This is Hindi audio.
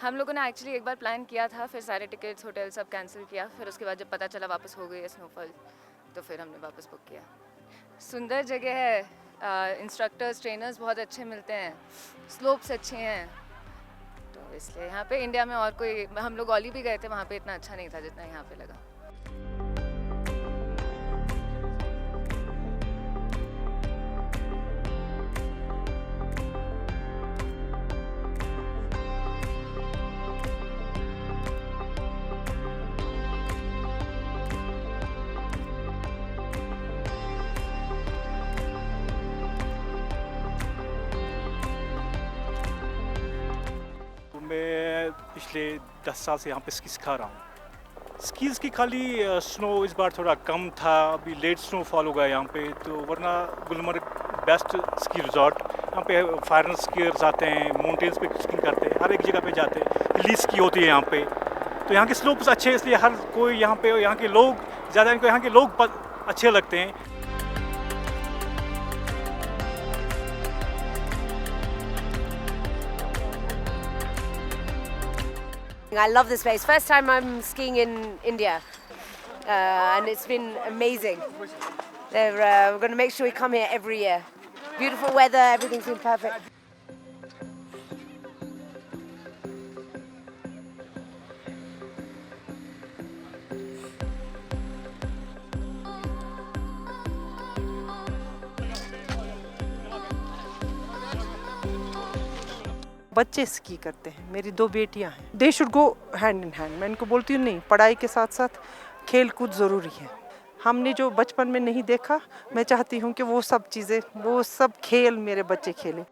हम लोगों ने एक्चुअली एक बार प्लान किया था, फिर सारे टिकट्स होटल सब कैंसिल किया, फिर उसके बाद जब पता चला वापस हो गई है स्नोफॉल, तो फिर हमने वापस बुक किया। सुंदर जगह है, इंस्ट्रक्टर्स ट्रेनर्स बहुत अच्छे मिलते हैं, स्लोप्स अच्छे हैं, तो इसलिए यहाँ पे इंडिया में और कोई, हम लोग ओली भी गए थे, वहाँ पे इतना अच्छा नहीं था जितना यहाँ पे लगा। मैं पिछले 10 साल से यहाँ पे स्की सिखा रहा हूँ। स्कीज़ की खाली स्नो इस बार थोड़ा कम था, अभी लेट स्नोफॉल हो गया यहाँ पे, तो वरना गुलमर्ग बेस्ट स्की रिजॉर्ट। यहाँ पे फॉरेन स्कीयर्स आते हैं, माउंटेन्स पे स्कीइंग करते हैं, हर एक जगह पे जाते हैं, हिली स्की होती है यहाँ पे। तो यहाँ के स्लोप्स अच्छे हैं, इसलिए हर कोई यहाँ पे, यहाँ के लोग ज़्यादा, इनको यहाँ के लोग अच्छे लगते हैं। I love this place. First time I'm skiing in India, and it's been amazing. We're going to make sure we come here every year. Beautiful weather, everything's been perfect. बच्चे स्की करते हैं, मेरी 2 बेटियां हैं। They should go hand in hand. मैं इनको बोलती हूँ नहीं, पढ़ाई के साथ साथ खेल कूद ज़रूरी है। हमने जो बचपन में नहीं देखा, मैं चाहती हूँ कि वो सब चीज़ें, वो सब खेल मेरे बच्चे खेलें।